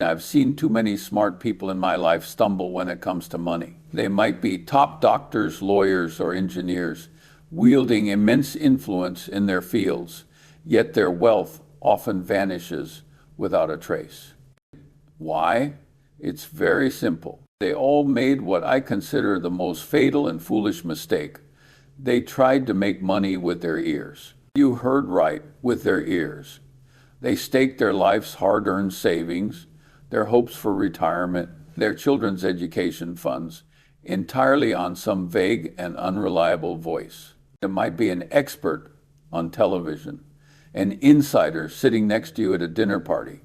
I've seen too many smart people in my life stumble when it comes to money. They might be top doctors, lawyers, or engineers, wielding immense influence in their fields, yet their wealth often vanishes without a trace. Why? It's very simple. They all made what I consider the most fatal and foolish mistake. They tried to make money with their ears. You heard right, with their ears. They staked their life's hard-earned savings, their hopes for retirement, their children's education funds, entirely on some vague and unreliable voice. It might be an expert on television, an insider sitting next to you at a dinner party,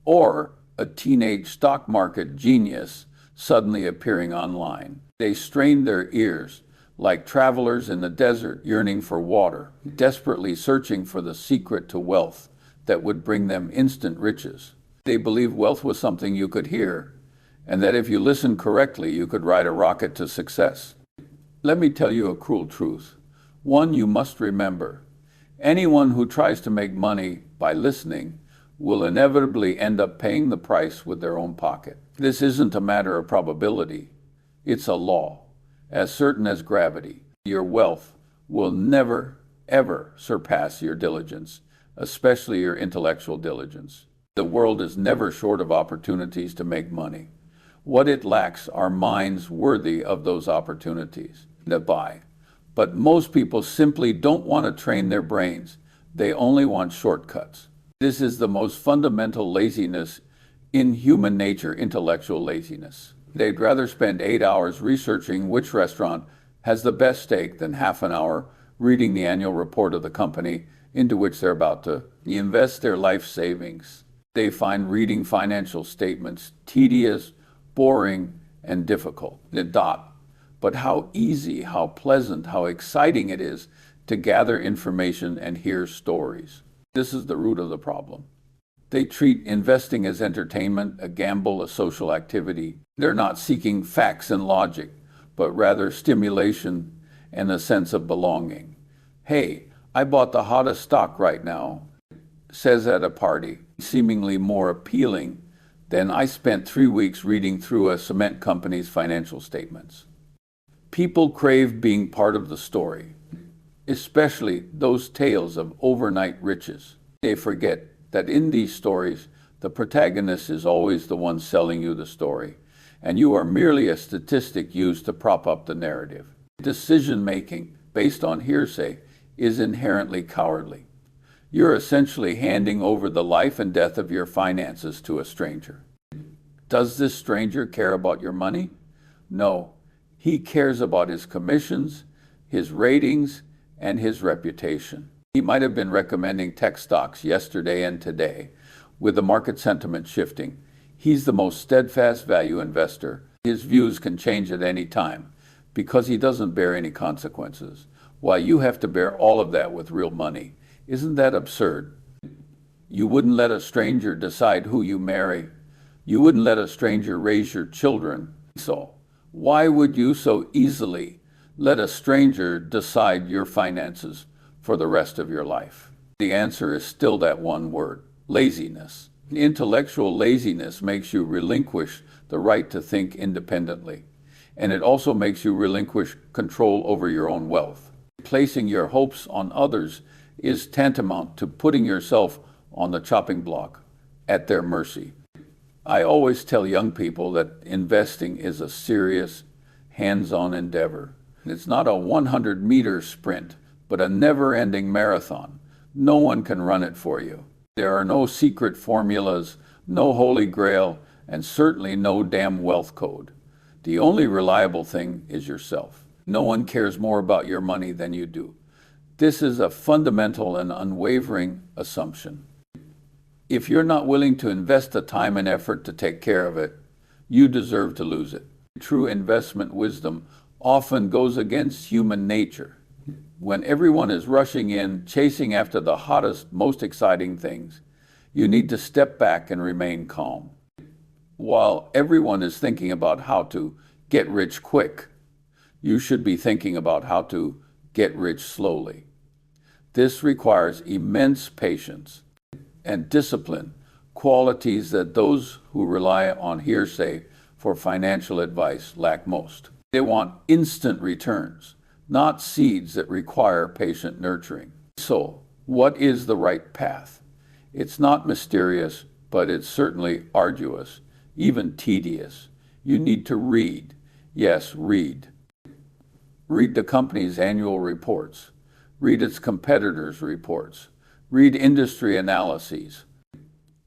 or a teenage stock market genius suddenly appearing online. They strained their ears like travelers in the desert yearning for water, desperately searching for the secret to wealth that would bring them instant riches. They believed wealth was something you could hear, and that if you listened correctly, you could ride a rocket to success. Let me tell you a cruel truth, one you must remember. Anyone who tries to make money by listening will inevitably end up paying the price with their own pocket. This isn't a matter of probability. It's a law, as certain as gravity. Your wealth will never, ever surpass your diligence, especially your intellectual diligence. The world is never short of opportunities to make money. What it lacks are minds worthy of those opportunities to buy. But most people simply don't want to train their brains. They only want shortcuts. This is the most fundamental laziness in human nature, intellectual laziness. They'd rather spend 8 hours researching which restaurant has the best steak than half an hour reading the annual report of the company into which they're about to invest their life savings. They find reading financial statements tedious, boring, and difficult. But how easy, how pleasant, how exciting it is to gather information and hear stories. This is the root of the problem. They treat investing as entertainment, a gamble, a social activity. They're not seeking facts and logic, but rather stimulation and a sense of belonging. Hey, I bought the hottest stock right now, says at a party, seemingly more appealing than I spent 3 weeks reading through a cement company's financial statements. People crave being part of the story, especially those tales of overnight riches. They forget that in these stories, the protagonist is always the one selling you the story, and you are merely a statistic used to prop up the narrative. Decision-making based on hearsay is inherently cowardly. You're essentially handing over the life and death of your finances to a stranger. Does this stranger care about your money? No. He cares about his commissions, his ratings, and his reputation. He might have been recommending tech stocks yesterday and today. With the market sentiment shifting, he's the most steadfast value investor. His views can change at any time because he doesn't bear any consequences, while you have to bear all of that with real money. Isn't that absurd? You wouldn't let a stranger decide who you marry. You wouldn't let a stranger raise your children. So, why would you so easily let a stranger decide your finances for the rest of your life? The answer is still that one word, laziness. Intellectual laziness makes you relinquish the right to think independently, and it also makes you relinquish control over your own wealth. Placing your hopes on others is tantamount to putting yourself on the chopping block at their mercy. I always tell young people that investing is a serious, hands-on endeavor. It's not a 100-meter sprint, but a never-ending marathon. No one can run it for you. There are no secret formulas, no holy grail, and certainly no damn wealth code. The only reliable thing is yourself. No one cares more about your money than you do. This is a fundamental and unwavering assumption. If you're not willing to invest the time and effort to take care of it, you deserve to lose it. True investment wisdom often goes against human nature. When everyone is rushing in, chasing after the hottest, most exciting things, you need to step back and remain calm. While everyone is thinking about how to get rich quick, you should be thinking about how to get rich slowly. This requires immense patience and discipline, qualities that those who rely on hearsay for financial advice lack most. They want instant returns, not seeds that require patient nurturing. So, what is the right path? It's not mysterious, but it's certainly arduous, even tedious. You need to read. Yes, read. Read the company's annual reports. Read its competitors' reports. Read industry analyses.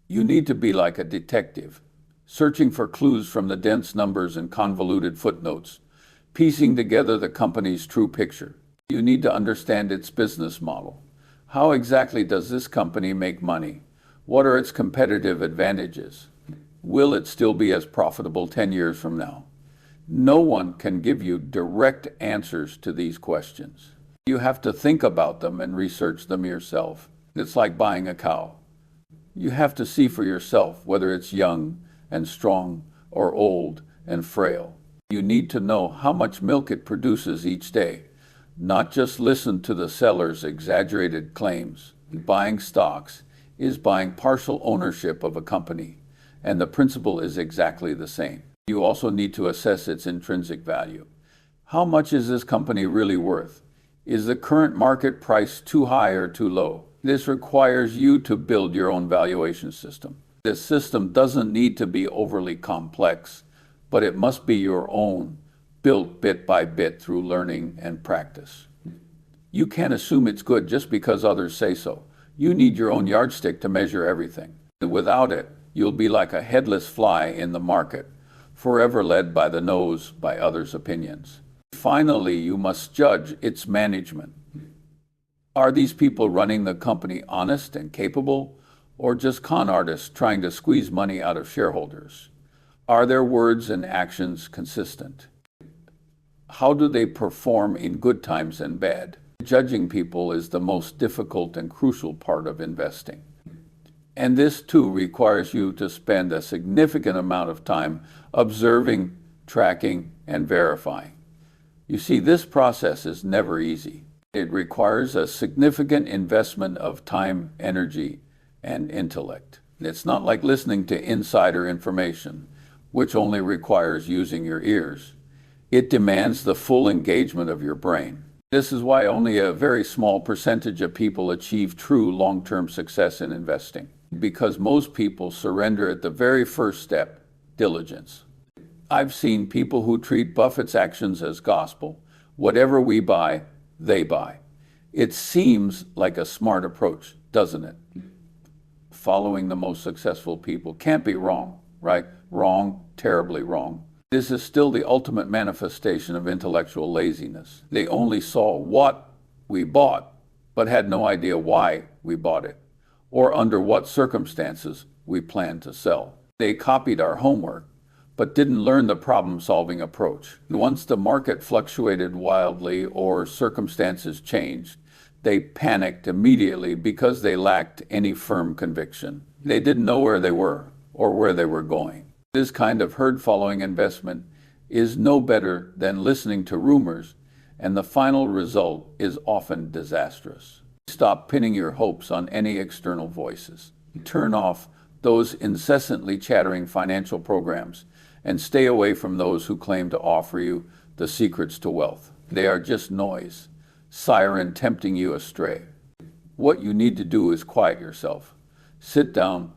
You need to be like a detective, searching for clues from the dense numbers and convoluted footnotes, piecing together the company's true picture. You need to understand its business model. How exactly does this company make money? What are its competitive advantages? Will it still be as profitable 10 years from now? No one can give you direct answers to these questions. You have to think about them and research them yourself. It's like buying a cow. You have to see for yourself whether it's young and strong or old and frail. You need to know how much milk it produces each day, not just listen to the seller's exaggerated claims. Buying stocks is buying partial ownership of a company, and the principle is exactly the same. You also need to assess its intrinsic value. How much is this company really worth? Is the current market price too high or too low? This requires you to build your own valuation system. This system doesn't need to be overly complex, but it must be your own, built bit by bit through learning and practice. You can't assume it's good just because others say so. You need your own yardstick to measure everything. Without it, you'll be like a headless fly in the market, forever led by the nose by others' opinions. Finally, you must judge its management. Are these people running the company honest and capable, or just con artists trying to squeeze money out of shareholders? Are their words and actions consistent? How do they perform in good times and bad? Judging people is the most difficult and crucial part of investing. And this too requires you to spend a significant amount of time observing, tracking, and verifying. You see, this process is never easy. It requires a significant investment of time, energy, and intellect. It's not like listening to insider information, which only requires using your ears. It demands the full engagement of your brain. This is why only a very small percentage of people achieve true long-term success in investing, because most people surrender at the very first step, diligence. I've seen people who treat Buffett's actions as gospel. Whatever we buy, they buy. It seems like a smart approach, doesn't it? Following the most successful people can't be wrong, right? Wrong, terribly wrong. This is still the ultimate manifestation of intellectual laziness. They only saw what we bought, but had no idea why we bought it, or under what circumstances we planned to sell. They copied our homework, but didn't learn the problem-solving approach. Once the market fluctuated wildly or circumstances changed, they panicked immediately because they lacked any firm conviction. They didn't know where they were or where they were going. This kind of herd-following investment is no better than listening to rumors, and the final result is often disastrous. Stop pinning your hopes on any external voices. Turn off those incessantly chattering financial programs and stay away from those who claim to offer you the secrets to wealth. They are just noise, siren tempting you astray. What you need to do is quiet yourself. Sit down,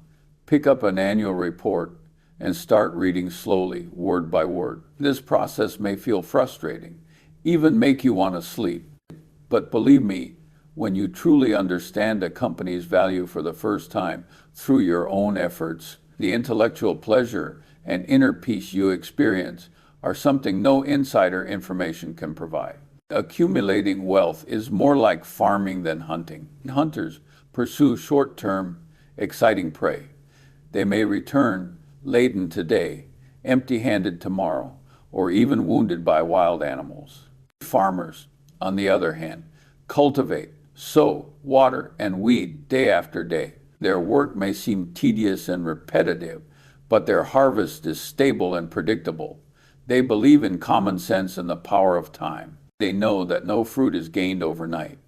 pick up an annual report, and start reading slowly, word by word. This process may feel frustrating, even make you want to sleep. But believe me, when you truly understand a company's value for the first time through your own efforts, the intellectual pleasure and inner peace you experience are something no insider information can provide. Accumulating wealth is more like farming than hunting. Hunters pursue short-term, exciting prey. They may return laden today, empty-handed tomorrow, or even wounded by wild animals. Farmers, on the other hand, cultivate, sow, water, and weed day after day. Their work may seem tedious and repetitive, but their harvest is stable and predictable. They believe in common sense and the power of time. They know that no fruit is gained overnight.